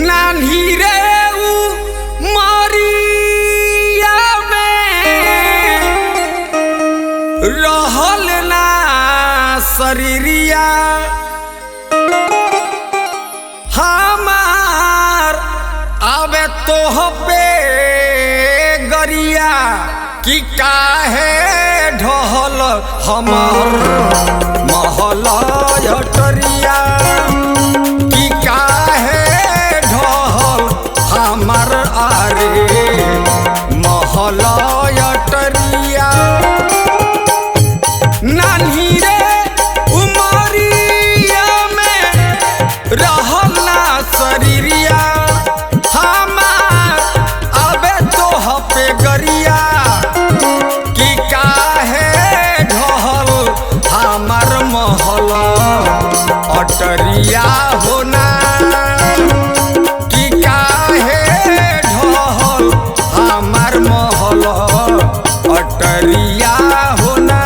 नान्ही रे मरिया में रहल ना शरीरिया हमार आवे तोह पे गरिया कि काहे ढहल हमार महल अटरिया कि काहे हमार आरे महल अटरिया नान्ही रे उमरिया में रहल ना शरीरिया हमार आवे तोह पे गरिया कि काहे ढहल हमार महल अटरिया होना अटरिया होना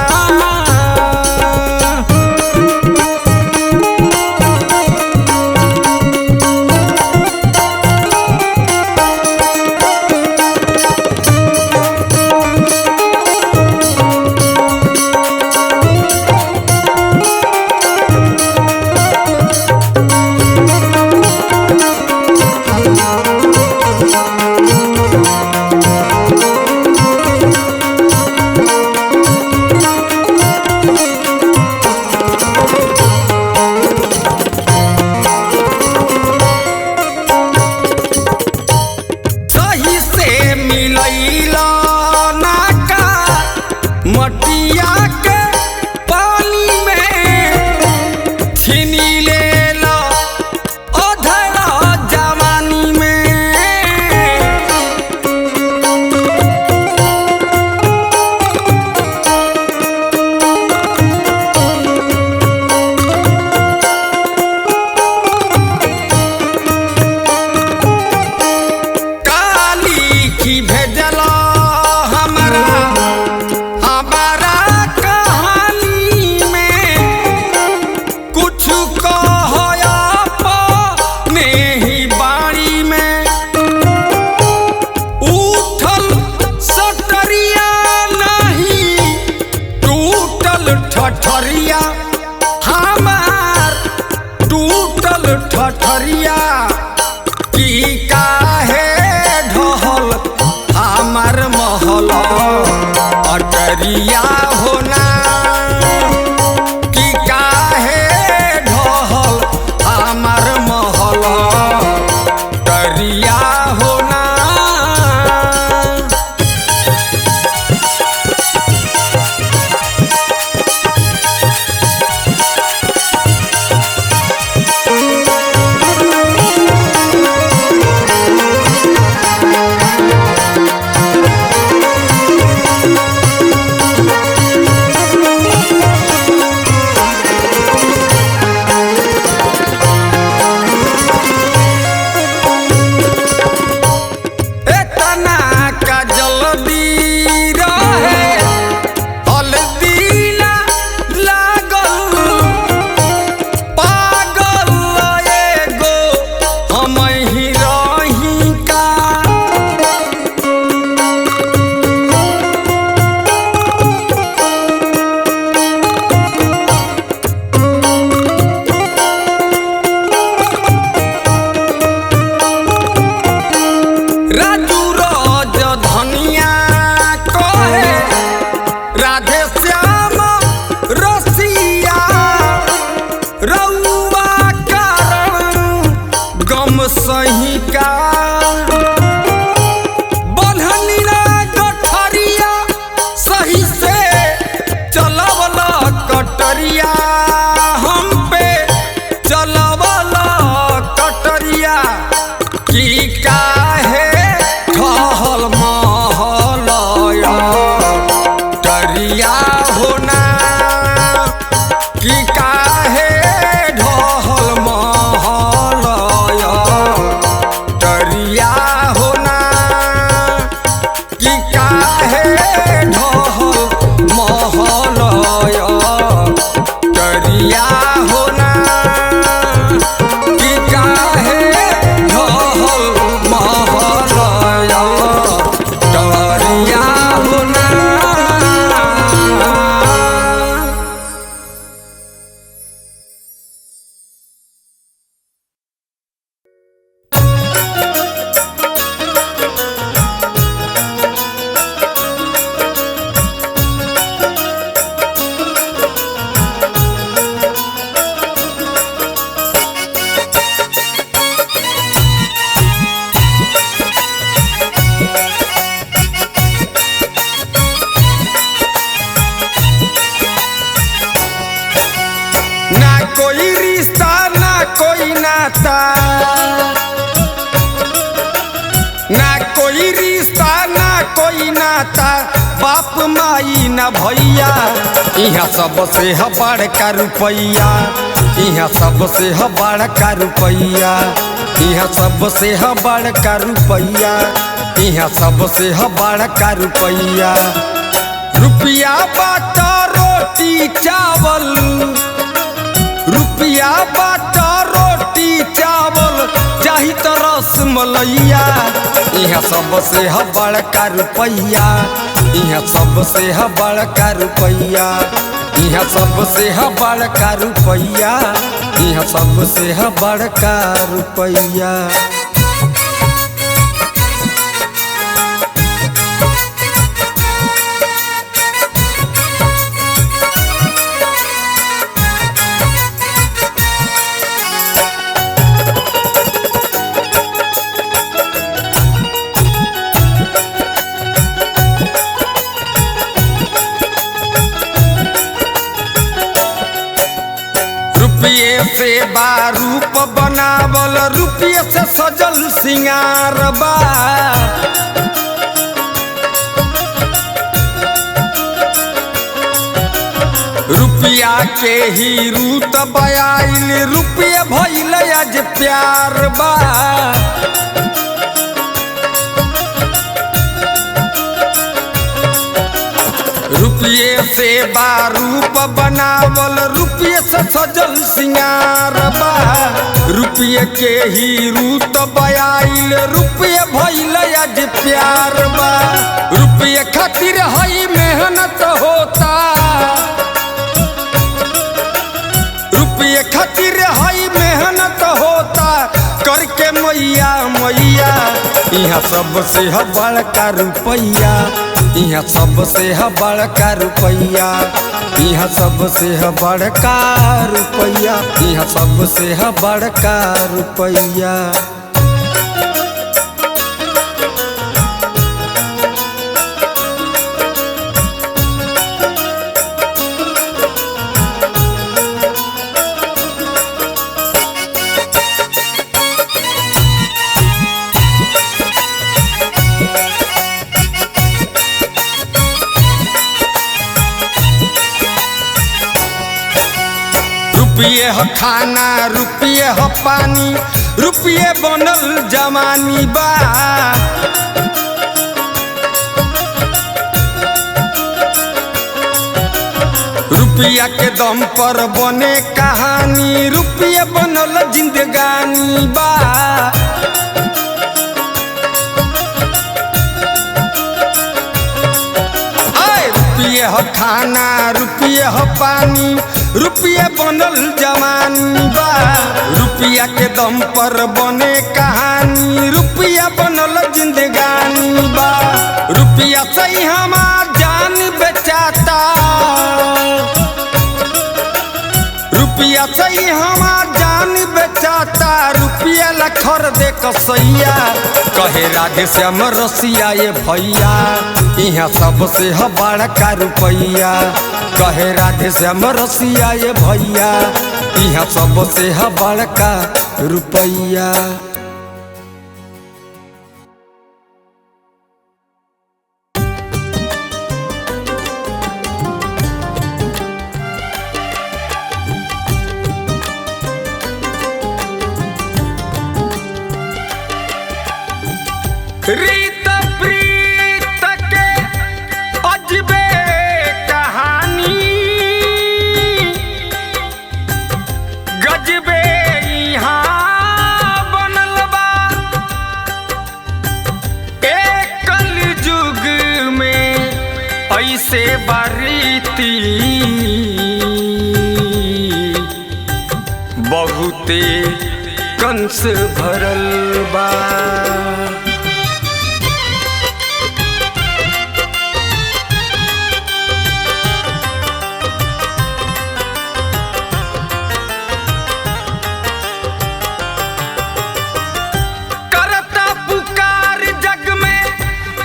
मटिया के पानी में छीनी ले लो अधरा जवानी में काली की भेजला ठठरिया हमार टूटल ठठरिया कि काहे ढहल हमार महल अटरिया होना कि काहे ढहल हमार महल अटरिया होना नाता, ना कोई रिश्ता ना कोई नाता, बाप माई ना भैया, यहाँ सबसे है बड़का रुपैया, यहाँ सबसे है बड़का रुपैया, यहाँ सबसे है बड़का रुपैया, यहाँ सबसे है बड़का रुपैया। रुपया बात रोटी चावल, रुपया बात रोटी चावल, चाही तो रस मलैया, यहाँ सबसे है बड़का रुपैया, यहाँ सबसे है बड़का रुपैया, यहाँ सबसे है बड़का रुपैया, यहाँ सबसे है बड़का रुपैया। रुपये से बारूप बनावल, रुपये से सजल सिंगार बा, रुपया के ही रूत बयाइल, रुपये भइल आज प्यार बा। रुपये से बारूप बनावल, रुपये से सजल सिंगार बा, रुपये के ही रूत बयाइल, रुपये भइल आज प्यार बा। रुपये खातिर हई मेहनत होता, रुपये खातिर हई मेहनत होता, करके मैया मैया, यहाँ सबसे है बड़का रुपैया, यहाँ सबसे है बड़का रुपैया, यहाँ सबसे है बड़का रुपैया, यहाँ सबसे है बड़का रुपैया। रुपये है खाना, रुपये है पानी, रुपये बनल जवानी बा। रुपया के दम पर बने कहानी, रुपये बनल जिंदगानी बा। रुपये है खाना, रुपये है पानी, रुपये बनल जवानी बा। रुपया के दम पर बने कहानी, रुपया बनल जिंदगानी बा। रुपया से हमार जान बेचाता, रुपया से हमार जान बेचाता, रुपया ला खरीदे कसैया, कहे राधे श्याम रसिया ये भैया, यहाँ सबसे है बड़का रुपैया, कहे राधे श्याम रसिया ये भैया, यहाँ सबसे है बड़का रुपैया। रीत प्रीत के अजबे कहानी, गजबे यहाँ बनल बा। एक कलयुग में ऐसे बारीती बहुते कंस भरल बा।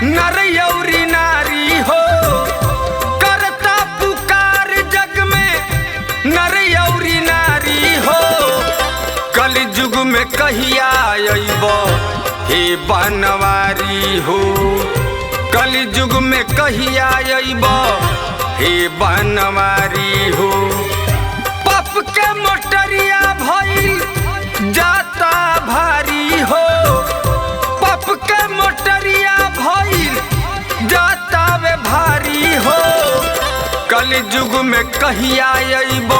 नर यौरी नारी हो करता पुकार जग में, नर यौरी नारी हो कलयुग कहिया अइब हे बनवारी हो, कलयुग में कहिया अइब हे बनवारी हो। पाप के मोटरिया भइल जाता भारी हो, पाप के मोटरिया भइल जाता वे भारी हो। कलयुग में कहिया अइब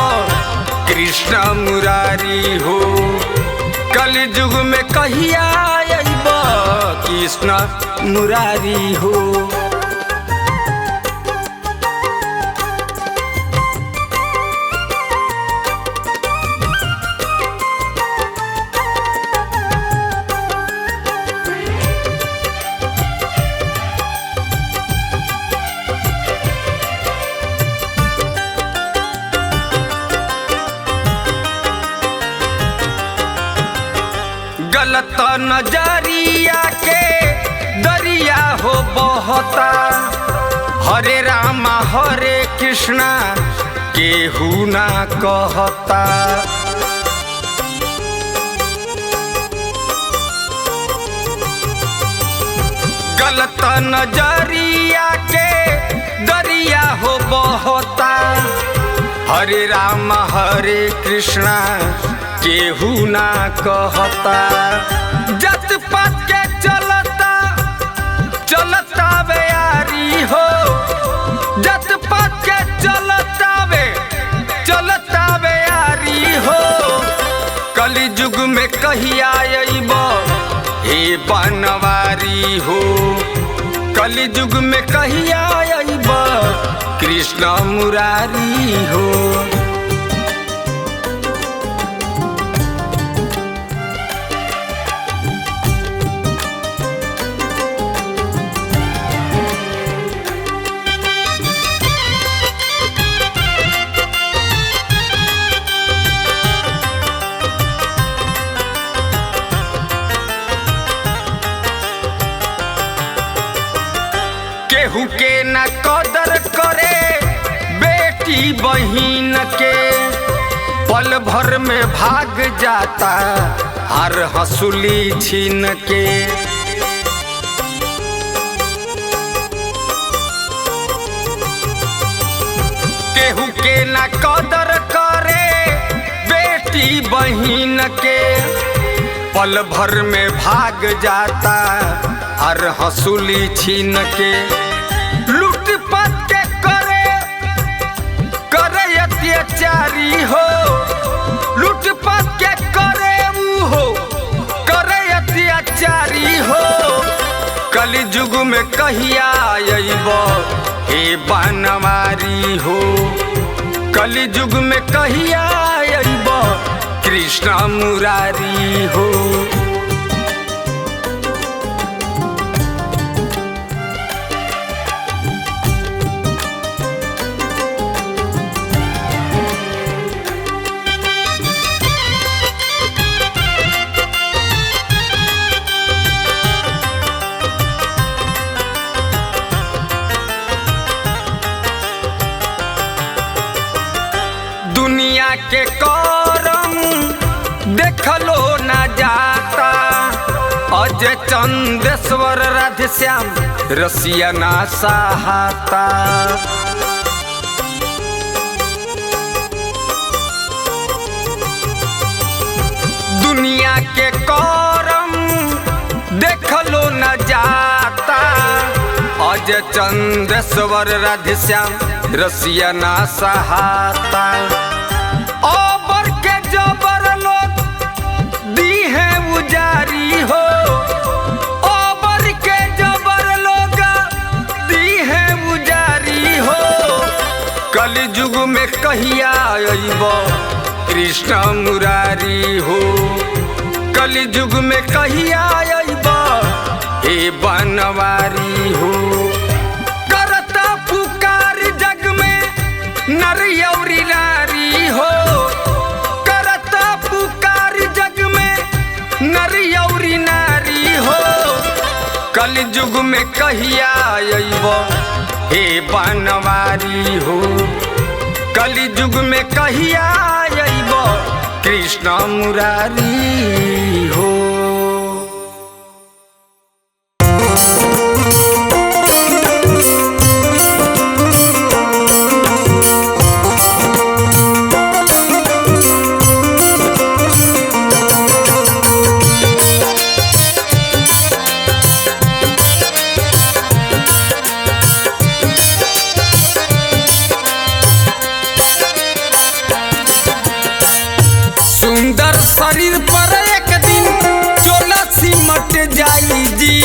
कृष्ण मुरारी हो, कलयुग में कहिया अइब कृष्ण मुरारी हो। गलत नजरिया के दरिया हो बहता, हरे रामा हरे कृष्णा केहू ना कहता। गलत नजरिया के दरिया हो बहता, हरे रामा हरे कृष्णा केहू ना कहता। जत पात के चलता चलता वे यारी हो, जत पात के चलता वे यारी हो। कलयुग में कहिया अइब हे बनवारी हो, कलयुग में कहिया अइब कृष्ण मुरारी हो। केहू के न कदर करे बेटी बहिन के, पल भर में भाग जाता हर हंसुली छीन के। केहू के न कदर करे बेटी बहिन के, पल भर में भाग जाता हर हंसुली छीन के। लूट पाट के करे अत्याचारी हो, लूट पाट के करे अत्याचारी हो। कलयुग में कहिया अइब हे बनवारी हो, कलयुग में कहिया अइब कृष्ण मुरारी हो। दुनिया के करम देखलो न जाता, अजय चंदेश्वर राधेश्याम रसिया ना सहाता। दुनिया के करम देखलो न जाता, अजय चंदेश्वर राधेश्याम रसिया ना सहाता। ओबर के जबर लोग दी है उजारी हो, ओबर के जबर लोग दी है उजारी हो। कलयुग में कहिया अइब कृष्ण मुरारी हो, कलयुग में कहिया अइब हे बनवारी हो। करता पुकार जग में नर अउरी नारी हो, करता पुकार जग में नर अउरी नारी हो। कलयुग में कहिया अइब हे बनवारी हो, कलयुग में कहिया अइब कृष्ण मुरारी हो। सुंदर शरीर पर एक दिन चोला सिमट जाई जी।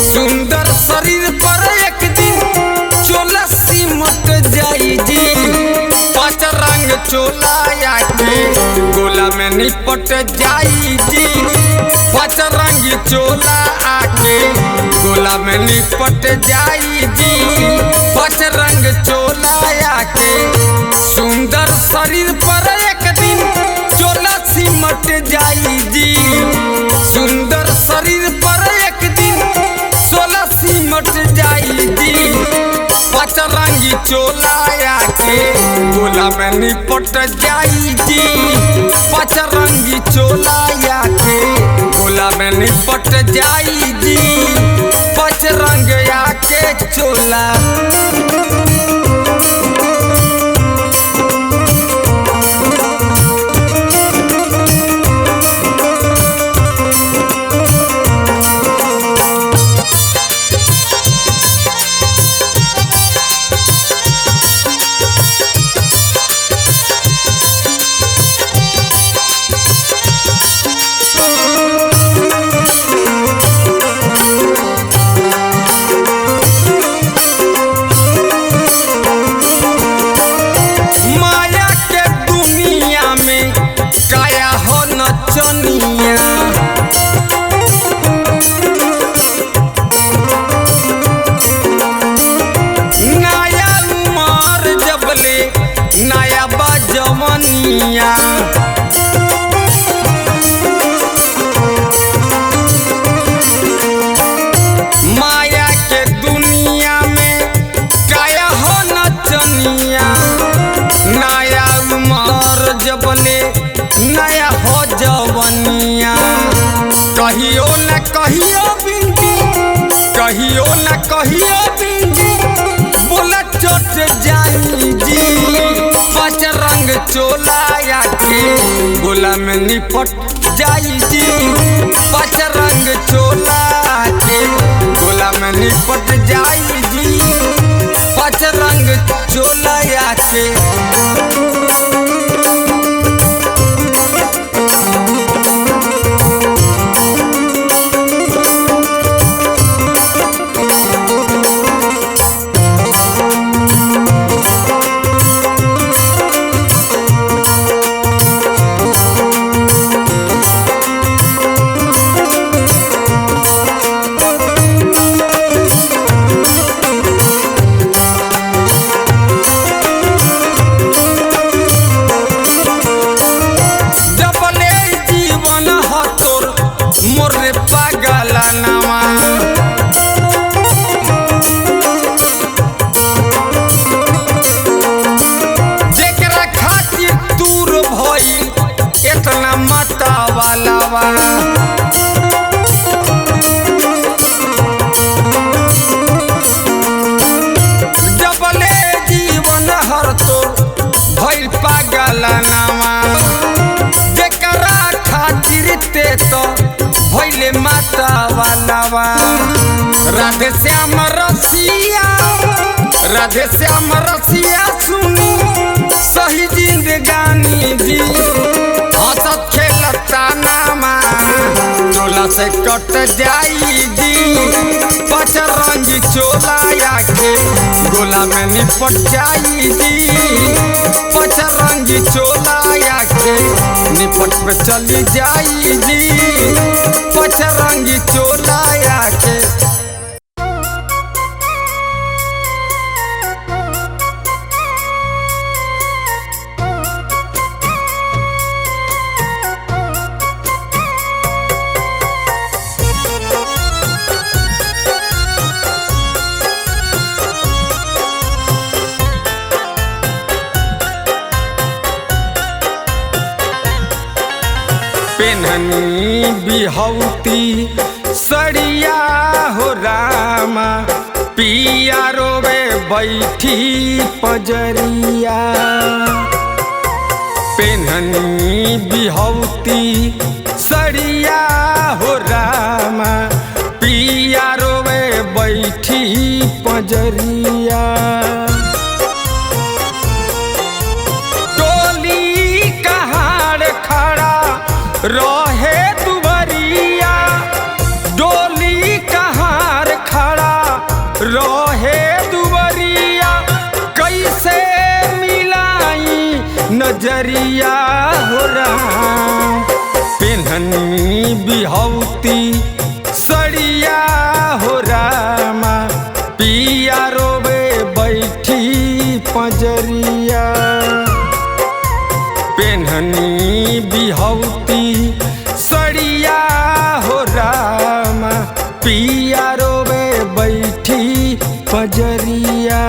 सुंदर शरीर पर एक दिन चोला सिमट जाई जी। पांच रंग चोला आके गोला में निपट जाई जी। पांच रंग चोला आके गोला में निपट जाई जी। पांच रंग चोला आके सुंदर शरीर पर एक दिन चोला सिमट जाई जी। सुंदर शरीर पर एक दिन चोला सिमट जाई जी। पांच रंगी चोला आके गोला में निपट जाई जी। पांच रंगी चोला आके गोला में निपट जाई जी। पांच रंग आके चोला माया के दुनिया में काया हो नचनिया। नया उमर जबले नया हो जवनिया। कहियो न कहियो बिंदी कहियो न कहियो बिंदी बोला चोट जाई जी। पांच रंग चोला आके गोला में निपट जाई जी। पांच रंग चोला आके गोला में निपट जाई जी। पांच रंग चोला आके जबले जीवन हर तो भइल पागल नामा। जेकरा खातिर ते तो भइले माता वालावा। राधे श्याम रसिया राधे श्याम रसिया सुनी सही जिंदगानी जी। हंसत खेलता नामा चोला से कट जाई जी। पांच रंगी चोला आके गोला में निपट जाई जी। पांच रंगी चोला आके निपट पे चली जाई जी। पांच रंगी चोला आके पेन्हनी बिहौती सड़िया हो रामा पिया रोवे बैठी पजरिया। पेन्हनी बिहौती सड़िया हो रामा पिया रोवे बैठी पजरिया। टोली कहाड़ खड़ा रहे दुवरिया, डोली कहार खड़ा रहे दुवरिया, कैसे मिलाई नजरिया हो राम। पेन्हनी बिहौती सड़िया हो रामा पिया रोवे बैठी पजरिया। पेन्हनी बिहौती सड़िया हो रामा पिया रोवे बैठी पजरिया।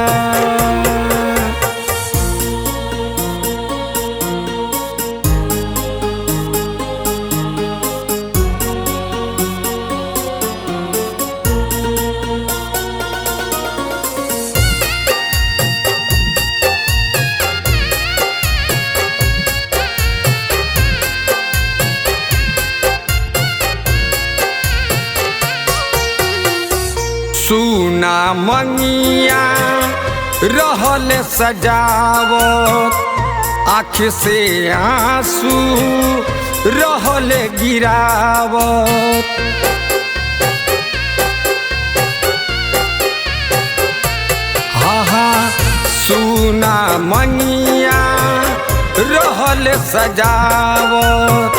सुना मंगिया रहल सजावत, आँख से आंसू रहल गिरावत। सुना मंगिया रहल सजावत,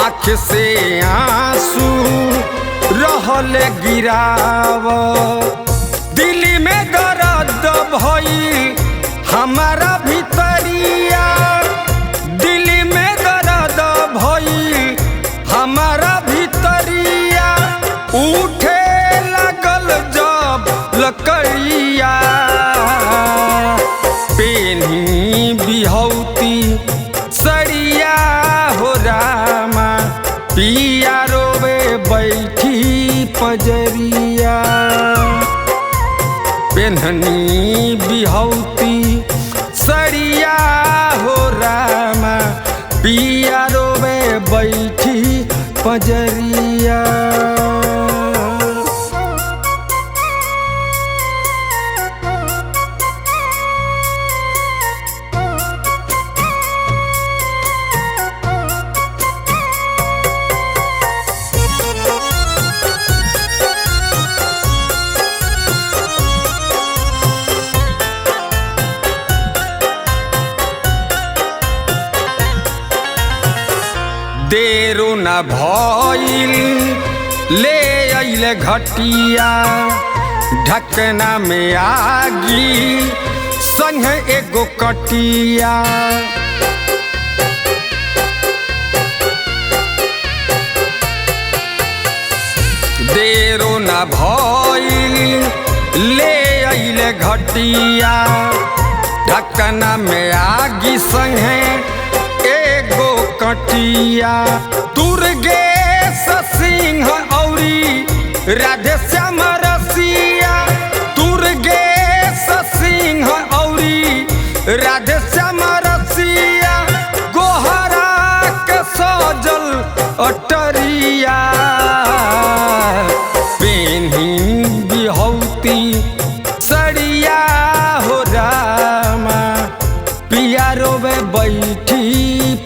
आँख से आंसू रहल गिरावत। दिल में दर्द भइल हमारा भितरिया, दिल में दर्द भइल हमारा भितरिया, उठे लगल जब लकड़िया। पेन्ही बिहौती सड़िया हो रामा पिया रोवे बैठी पजरिया। पेन्हनी बिहौती सड़िया हो रामा पिया रोवे बैठी पजरिया। देरो न भइल ले अइले घटिया, ढकना में आगी संग एगो कटिया। देरो न भइल ले अइले घटिया, ढकना में आगी संग एगो कटिया। दुर्गेश सिंह औरी राधे श्याम रसिया, दुर्गेश सिंह औरी राधे श्याम रसिया, गोहरा के सजल अटरिया। पेन्ही बिहौती सड़िया हो रामा पिया रोवे बैठी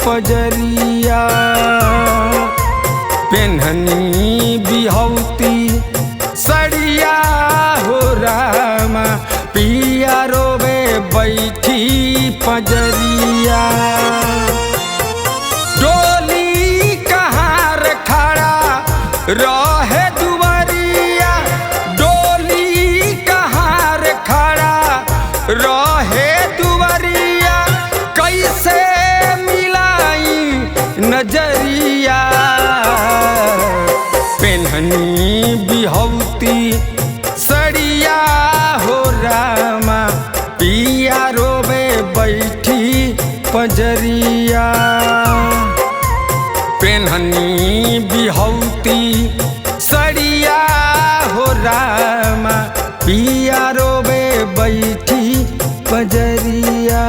पजरिया। पेन्हनी बिहौती सड़िया हो रामा पिया रोवे बैठी पजरिया। डोली कहार खड़ा रहे दुवरिया, डोली कहार खड़ा रहे दुवरिया, कैसे नजरिया। पेन्हनी बिहौती सड़िया हो रामा पिया रोवे बैठी पजरिया। पेन्हनी बिहौती सड़िया हो रामा पिया रोबे बैठी पजरिया।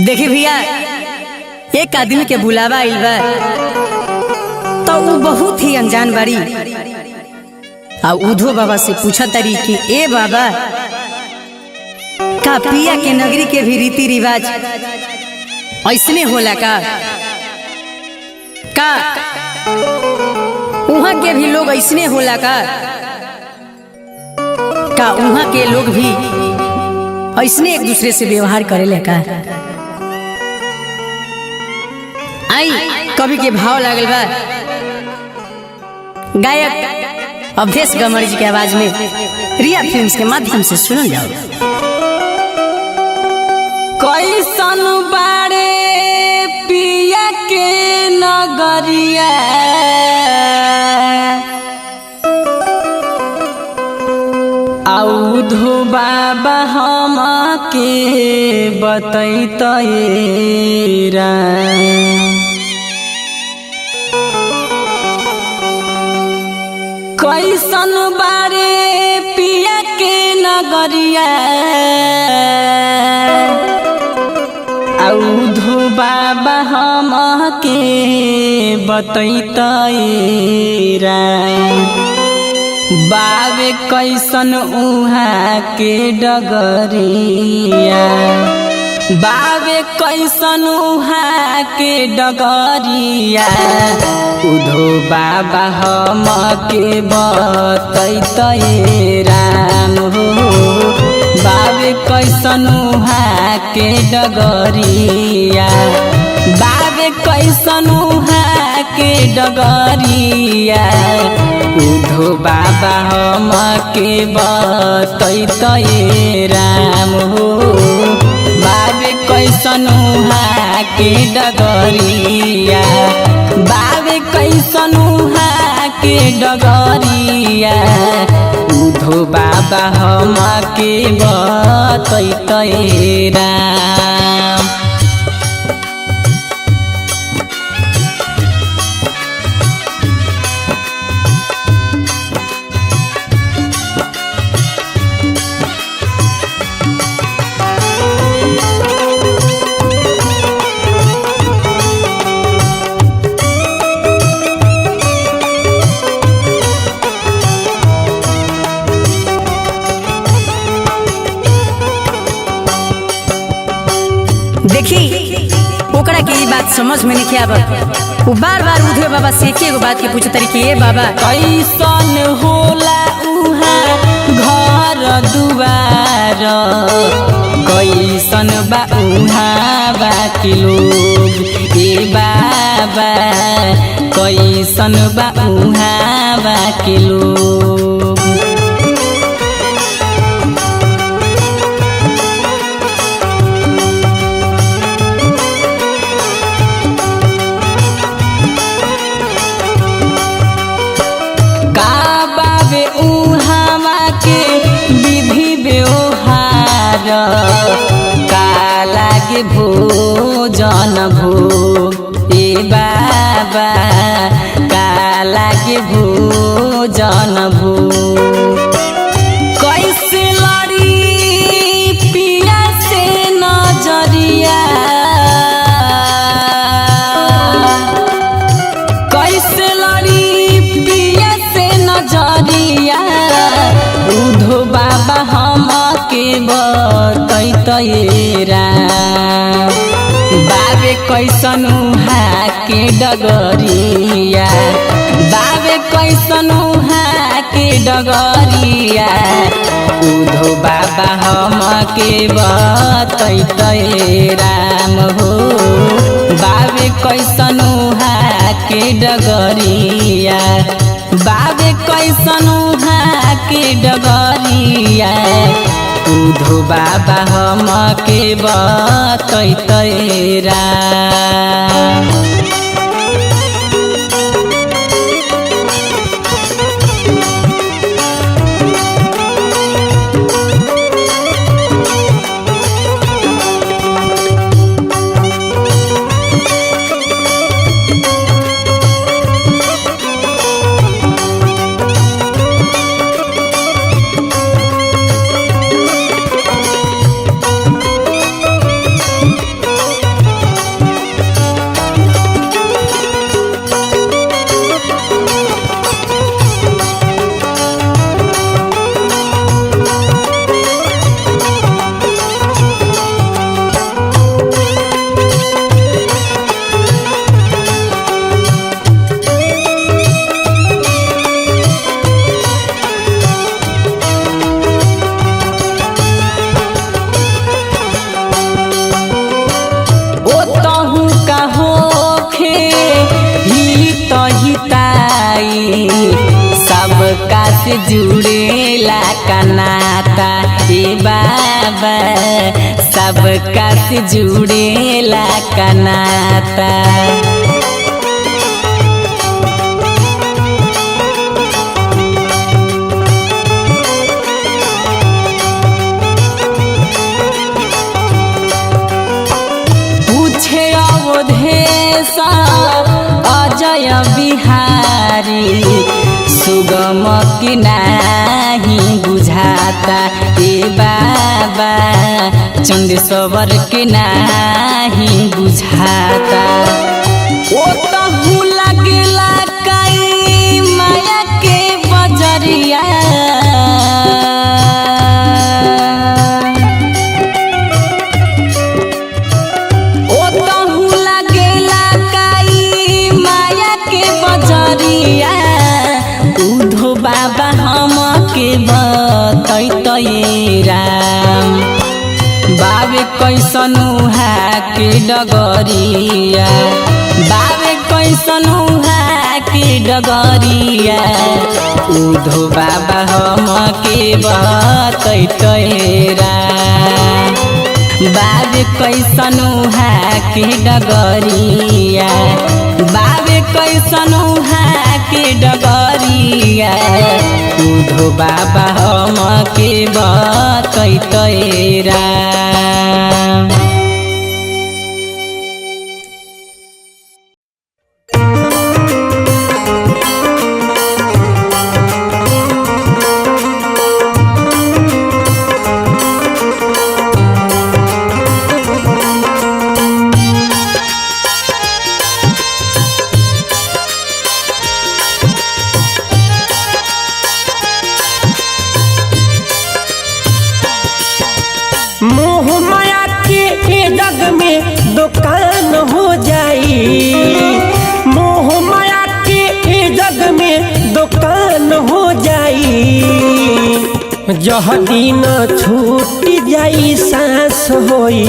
देखी भैया एक आदमी के बुलावा आइल बा तो वो बहुत ही अनजान बाड़ी। आ उधो बाबा से पूछा तारी कि ए बाबा का पिया के नगरी के भी रीति रिवाज ऐसने होला का वहाँ के भी लोग ऐसने होला का वहाँ के लोग भी ऐसने एक दूसरे से व्यवहार करेले का। आई कवि के भाव लागल बा गायक अवधेश गमर जी के आवाज में रिया फिल्म्स के माध्यम से सुनल जाओ। कैसन बारे पिया के नगरिया औधो बाबा हम के बतैतरा कैसन बारे पिया के नगरिया औधो बाबा हम के बतैतरा बावे कैसन उहाँ के डगरिया बावे कैसन उहाँ के डगरिया उधो बाबा हम के बतैतरा हो बावे कैसन उहाँ के डगरिया बावे कैसन उहाँ के डगरिया उधो बाबा हम के बतैतरा हो बावे कैसन उहाँ के डगरिया बावे कैसन उहाँ के डगरिया उधो बाबा हम के बतैतरा। देखी ओकरा के बात समझ में नहीं आवत। वो बार बार उधे बाबा से एगो बात के पूछे तारी कि ए बाबा कैसन होला उहाँ घर दुआर कैसन बा उहाँ बाकी लोग ए बाबा कैसन बा उहाँ बाकी लोग का लागे भोजन भोग ए बाबा का लागे भोजन भोग कैसे लड़ी पिया से नजरिया कैसे लड़ी पिया से नजरिया उधो बाबा हम के बतैतरा बाबे कैसन उहाँ के डगरिया बाबे कैसन उहाँ के डगरिया उधो बाबा हम के बतैतरा हो बाबे कैसन उहाँ के डगरिया बाबे कैसन उहाँ के डगरिया डगरिया उधो बाबा हम के बतैतरा। सबका से जुड़ेला का नाता ए बाबा, सबका से जुड़ेला का नाता। पूछे अवधेश अजय बिहारी सुगम की नाही बुझाता ए बाबा, चंदेश्वर के नाही बुझाता। ओ तहु लगेला कई माया के बजरिया, ओ तहु लगेला कई माया के बजरिया उधो बाबा हम के बतैतरा। बाबे कैसनु है के डगरिया, बाबे कैसनु है के डगरिया उधो बाबा हम के बतैतरा। बाबे कैसनु है के डगरिया, बाबे कैसनु है के डगरिया उधो बाबा हम के बतैतरा। मोह माया के जग में दुकान हो जाई, मोह माया के जग में दुकान हो जाई। जह दिन छूट जाई सांस होई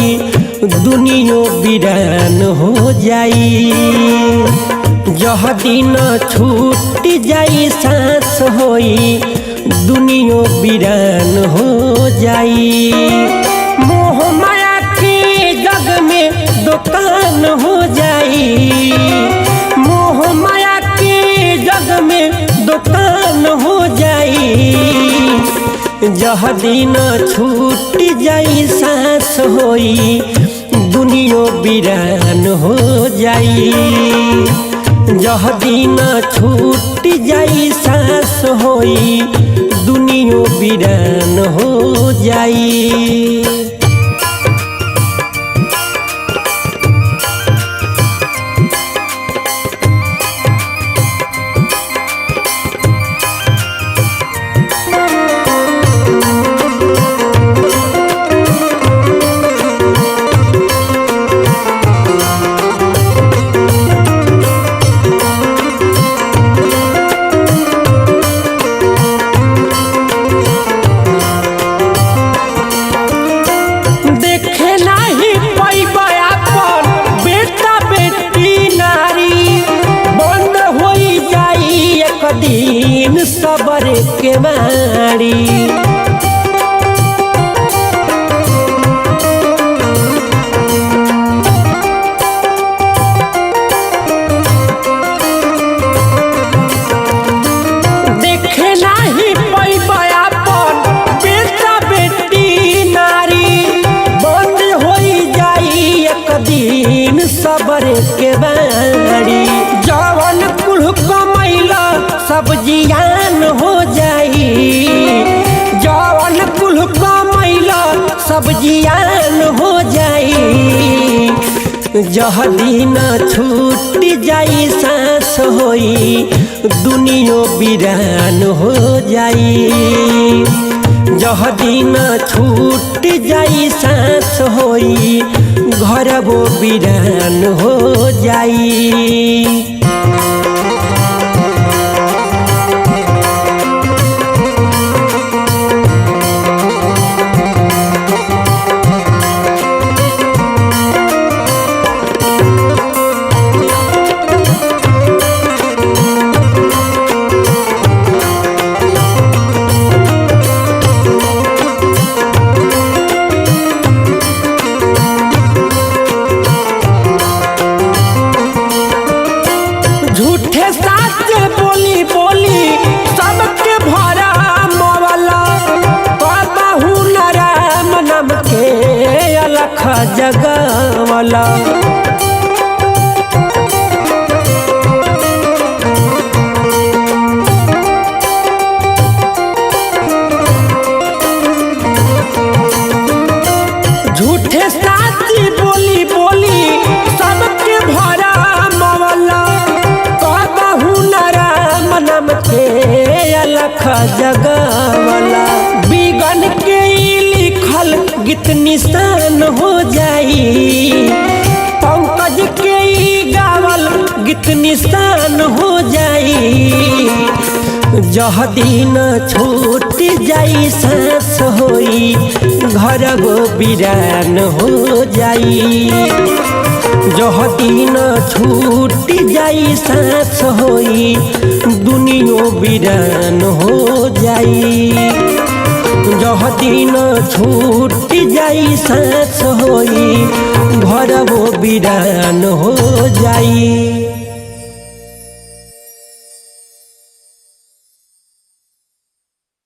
दुनिया वीरान हो जाई। जह दिन छूट जाई सांस होई दुनिया वीरान हो जाई। मोह माया के जग में दुकान हो जाई, मोह माया के जग में दुकान हो जाई। जह दिन छूट जाई सांस होई दुनिया वीरान हो जाई। जह दिन छूट जाई सांस होई दुनिया वीरान हो जाई। दिन सबर के मारी जह दिन छूट जाई सांस होई दुनिया वीरान हो जाई। जह दिन छूट जाई सांस होई घर वो वीरान हो जाई। झूठे साचे बोली बोली सबके भरा मवला बाबू नारायण नाम के अलख जगवला। झूठे साची बोली बोली सबके भरा मवला नाम के अलख जगवला। बिगन के लिखल गीत निशान हो जाई पंकज के गावल गीत निशान हो जाई। जह दिन छूट जाई सांस होई घर वो वीरान हो जाई। जह दिन छूट जाई सांस होई दुनिया वीरान हो जाई। जह दिन छूट जाई सांस होई घर वो वीरान हो जाई।